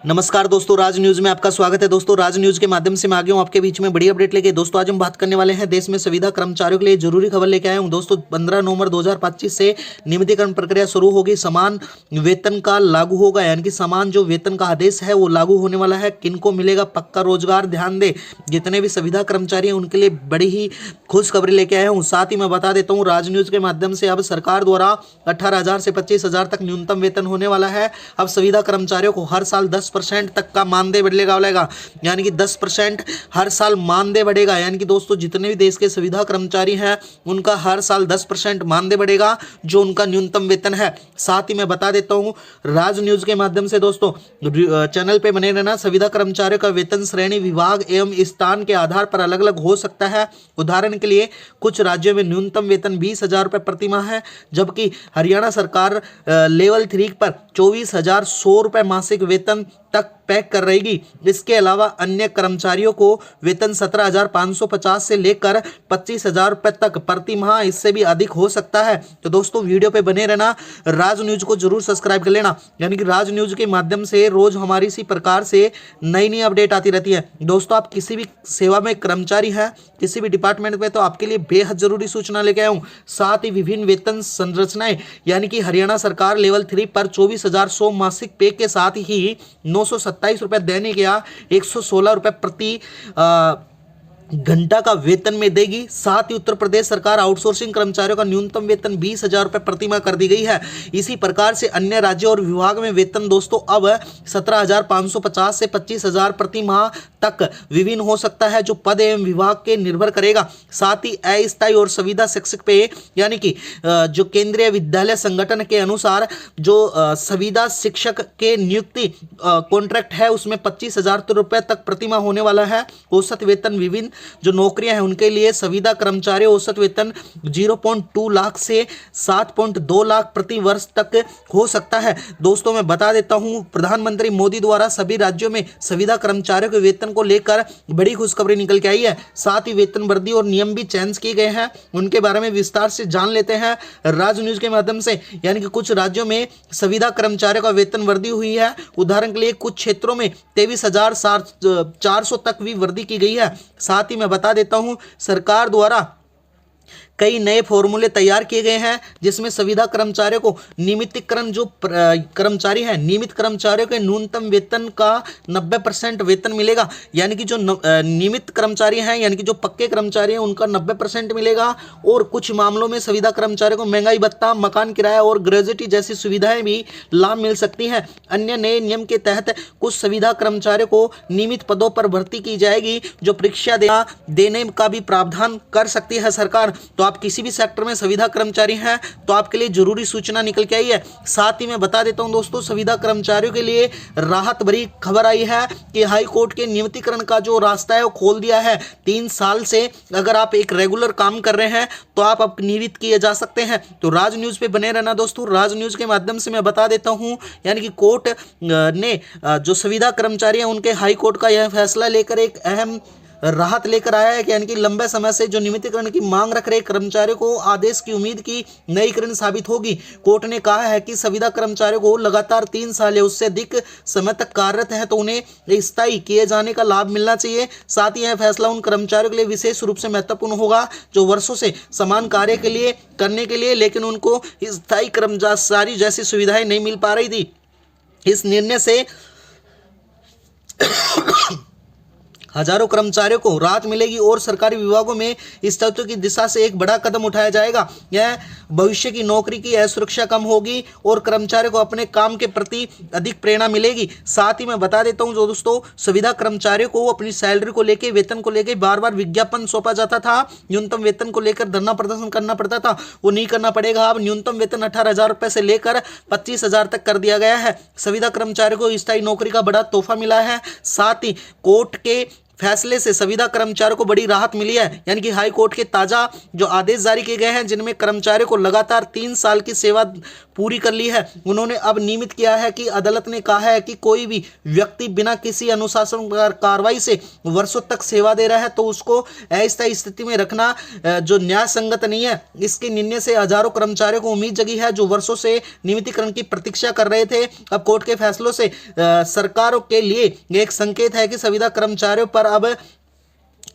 नमस्कार दोस्तों, राज न्यूज में आपका स्वागत है। दोस्तों, राज न्यूज के माध्यम से मैं आ गया हूं आपके बीच में बड़ी अपडेट लेके। दोस्तों, आज हम बात करने वाले हैं देश में संविदा कर्मचारियों के लिए जरूरी खबर लेके आया हूं। दोस्तों, 15 नवंबर 2025 से नियमितीकरण प्रक्रिया शुरू होगी। समान वेतन का लागू होगा, यानी कि समान जो वेतन का आदेश है वो लागू होने वाला है। किनको मिलेगा पक्का रोजगार, ध्यान दे। जितने भी संविदा कर्मचारी हैं उनके लिए बड़ी ही खुशखबरी लेके आया हूँ। साथ ही मैं बता देता हूँ, राज न्यूज के माध्यम से अब सरकार द्वारा 18,000 से 25,000 तक न्यूनतम वेतन होने वाला है। अब संविदा कर्मचारियों को हर साल 10% तक का मानदेय बढ़ेगा, यानी कि 10% हर साल मानदेय बढ़ेगा। यानी कि दोस्तों, जितने भी देश के संविदा कर्मचारी हैं उनका हर साल 10% मानदेय बढ़ेगा, जो उनका न्यूनतम वेतन है। साथ ही मैं बता देता हूं, राज न्यूज के माध्यम से दोस्तों चैनल पे बने रहना। संविदा कर्मचारियों का वेतन श्रेणी, विभाग एवं स्थान के आधार पर अलग अलग हो सकता है। उदाहरण के लिए कुछ राज्यों में न्यूनतम वेतन 20,000 रुपये प्रति माह है, जबकि हरियाणा सरकार लेवल 3 पर 24,100 रुपये मासिक वेतन तक पैक कर रहेगी। इसके अलावा अन्य कर्मचारियों को वेतन 17,550 से लेकर 25,000 रुपये तक प्रति माह, इससे भी अधिक हो सकता है। तो दोस्तों, वीडियो पे बने रहना। राज न्यूज को जरूर सब्सक्राइब कर लेना, यानी कि राज न्यूज के माध्यम से रोज हमारी इसी प्रकार से नई नई अपडेट आती रहती है। दोस्तों, आप किसी भी सेवा में कर्मचारी हैं, किसी भी डिपार्टमेंट में, तो आपके लिए बेहद जरूरी सूचना लेके आया हूँ। साथ ही विभिन्न वेतन संरचनाएं, यानी कि हरियाणा सरकार लेवल 3 पर 24,100 मासिक पे के साथ ही 927 रुपये दैनिक या 116 रुपये प्रति घंटा का वेतन में देगी। साथ ही उत्तर प्रदेश सरकार आउटसोर्सिंग कर्मचारियों का न्यूनतम वेतन 20,000 रुपये प्रति माह कर दी गई है। इसी प्रकार से अन्य राज्यों और विभाग में वेतन दोस्तों अब 17,550 से 25,000 प्रति माह तक विभिन्न हो सकता है, जो पद एवं विभाग के निर्भर करेगा। साथ ही अस्थायी और संविदा शिक्षक पे, यानी कि जो केंद्रीय विद्यालय संगठन के अनुसार जो संविदा शिक्षक के नियुक्ति कॉन्ट्रैक्ट है उसमें 25,000 रुपये तक प्रति माह होने वाला है। औसत वेतन विभिन्न जो नौकरियां हैं उनके लिए संविदा कर्मचारी औसत वेतन 0.2 लाख से 7.2 लाख प्रति वर्ष तक हो सकता है। दोस्तों, मैं बता देता हूं, प्रधानमंत्री मोदी द्वारा सभी राज्यों में संविदा कर्मचारियों के वेतन को लेकर बड़ी खुशखबरी निकल के आई है। साथ ही वेतन वृद्धि और नियम भी चेंज किए गए हैं, उनके बारे में विस्तार से जान लेते हैं राज न्यूज के माध्यम से। यानी कि कुछ राज्यों में संविदा कर्मचारियों का वेतन वृद्धि हुई है। उदाहरण के लिए कुछ क्षेत्रों में 23,400 तक भी वृद्धि की गई है। साथ ही मैं बता देता हूं, सरकार द्वारा कई नए फॉर्मूले तैयार किए गए हैं, जिसमें संविदा कर्मचारियों को नियमितीकरण जो कर्मचारी हैं, नियमित कर्मचारियों के न्यूनतम वेतन का 90% वेतन मिलेगा। यानी कि जो नियमित कर्मचारी हैं, यानी कि जो पक्के कर्मचारी हैं, उनका 90% मिलेगा। और कुछ मामलों में संविदा कर्मचारियों को महंगाई भत्ता, मकान किराया और ग्रेजुएटी जैसी सुविधाएं भी लाभ मिल सकती हैं। अन्य नए नियम के तहत कुछ संविदा कर्मचारियों को नियमित पदों पर भर्ती की जाएगी, जो परीक्षा देने का भी प्रावधान कर सकती है सरकार। तो आप किसी भी सेक्टर में संविदा कर्मचारी हैं तो आपके लिए जरूरी सूचना निकल के आई है। साथ ही मैं बता देता हूं दोस्तों, संविदा कर्मचारियों के लिए राहत भरी खबर आई है कि हाई कोर्ट के नियमितीकरण का जो रास्ता है वो खोल दिया है। 3 साल से अगर आप एक रेगुलर काम कर रहे हैं तो आप अब नियमित किए जा सकते हैं। तो राज न्यूज पे बने रहना दोस्तों। राज न्यूज के माध्यम से मैं बता देता हूं, यानी कि कोर्ट ने जो संविदा कर्मचारी हैं उनके हाई कोर्ट का यह फैसला लेकर एक अहम राहत लेकर आया है, यानी कि लंबे समय से जो नियमितीकरण की मांग रख रहे कर्मचारियों को आदेश की उम्मीद की नई किरण साबित होगी। कोर्ट ने कहा है कि संविदा कर्मचारियों को लगातार 3 साल या उससे अधिक समय तक कार्यरत है तो उन्हें स्थायी किए जाने का लाभ मिलना चाहिए। साथ ही यह फैसला उन कर्मचारियों के लिए विशेष रूप से महत्वपूर्ण होगा जो वर्षों से समान कार्य करने के लिए लेकिन उनको स्थायी कर्मचारी जैसी सुविधाएं नहीं मिल पा रही थी। इस निर्णय से हजारों कर्मचारियों को राहत मिलेगी और सरकारी विभागों में इस तथ्य की दिशा से एक बड़ा कदम उठाया जाएगा। यह भविष्य की नौकरी की असुरक्षा कम होगी और कर्मचारियों को अपने काम के प्रति अधिक प्रेरणा मिलेगी। साथ ही मैं बता देता हूं, जो दोस्तों संविदा कर्मचारियों को अपनी सैलरी को लेकर, वेतन को लेकर बार बार विज्ञापन सौंपा जाता था, न्यूनतम वेतन को लेकर धरना प्रदर्शन करना पड़ता था, वो नहीं करना पड़ेगा। अब न्यूनतम वेतन 18,000 रुपये से लेकर 25,000 तक कर दिया गया है। संविदा कर्मचारियों को स्थायी नौकरी का बड़ा तोहफा मिला है। साथ ही कोर्ट के फैसले से संविदा कर्मचारियों को बड़ी राहत मिली है। यानी कि हाई कोर्ट के ताजा जो आदेश जारी किए गए हैं, जिनमें कर्मचारियों को लगातार 3 साल की सेवा पूरी कर ली है, उन्होंने अब नियमित किया है कि अदालत ने कहा है कि कोई भी व्यक्ति बिना किसी अनुशासन कार्रवाई से वर्षों तक सेवा दे रहा है तो उसको अस्थायी स्थिति में रखना जो न्याय संगत नहीं है। इसके निर्णय से हजारों कर्मचारियों को उम्मीद जगी है जो वर्षों से नियमितीकरण की प्रतीक्षा कर रहे थे। अब कोर्ट के फैसलों से सरकारों के लिए एक संकेत है कि संविदा कर्मचारियों पर अब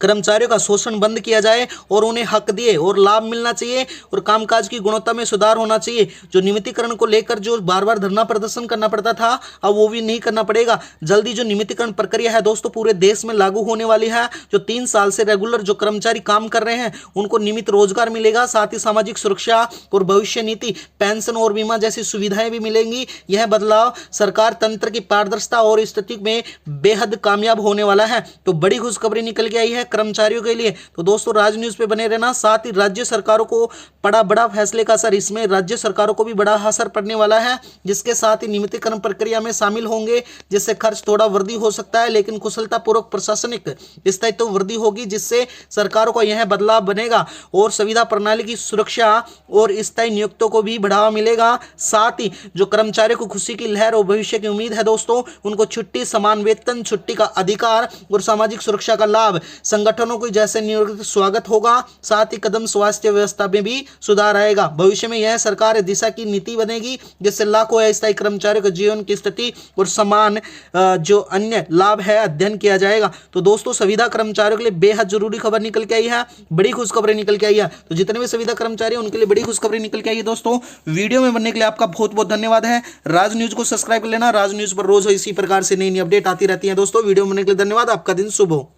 कर्मचारियों का शोषण बंद किया जाए और उन्हें हक दिए और लाभ मिलना चाहिए और कामकाज की गुणवत्ता में सुधार होना चाहिए। जो नियमितीकरण को लेकर जो बार बार धरना प्रदर्शन करना पड़ता था, अब वो भी नहीं करना पड़ेगा। जल्दी जो नियमितीकरण प्रक्रिया है दोस्तों पूरे देश में लागू होने वाली है। जो 3 साल से रेगुलर जो कर्मचारी काम कर रहे हैं उनको नियमित रोजगार मिलेगा, साथ ही सामाजिक सुरक्षा और भविष्य निधि, पेंशन और बीमा जैसी सुविधाएं भी मिलेंगी। यह बदलाव सरकार तंत्र की पारदर्शिता और स्थिति में बेहद कामयाब होने वाला है। तो बड़ी खुशखबरी निकल के आई है कर्मचारियों के लिए। तो दोस्तों राज न्यूज पे बने रहना। साथ ही राज्य सरकारों को पड़ा बड़ा फैसले का असर, इसमें राज्य सरकारों को भी बड़ा असर पड़ने वाला है, जिसके साथ ही नियमितीकरण प्रक्रिया में शामिल होंगे, जिससे खर्च थोड़ा वृद्धि हो सकता है, लेकिन कुशलतापूर्वक प्रशासनिक स्थायित्व वृद्धि होगी, जिससे सरकारों को यह बदलाव बनेगा और संविदा प्रणाली की सुरक्षा और स्थायी नियुक्तों को भी बढ़ावा मिलेगा। साथ ही जो कर्मचारियों को खुशी की लहर और भविष्य की उम्मीद है दोस्तों, उनको छुट्टी, समान वेतन, छुट्टी का अधिकार और सामाजिक सुरक्षा का लाभ, संगठनों को जैसे नियुक्त स्वागत होगा। साथ ही कदम स्वास्थ्य व्यवस्था में भी सुधार आएगा। भविष्य में यह सरकार दिशा की नीति बनेगी, जिससे लाखों अस्थायी कर्मचारियों के जीवन की स्थिति और समान जो अन्य लाभ है अध्ययन किया जाएगा। तो दोस्तों संविदा कर्मचारियों के लिए बेहद जरूरी खबर निकल के आई है, बड़ी खुशखबरी निकल के आई है। तो जितने भी संविदा कर्मचारी हैं उनके लिए बड़ी खुशखबरी निकल के आई है। दोस्तों वीडियो में बनने के लिए आपका बहुत बहुत धन्यवाद है। राज न्यूज को सब्सक्राइब कर लेना। राज न्यूज पर रोज इसी प्रकार से नई नई अपडेट आती रहती है। दोस्तों वीडियो में बनने के लिए धन्यवाद। आपका दिन शुभ हो।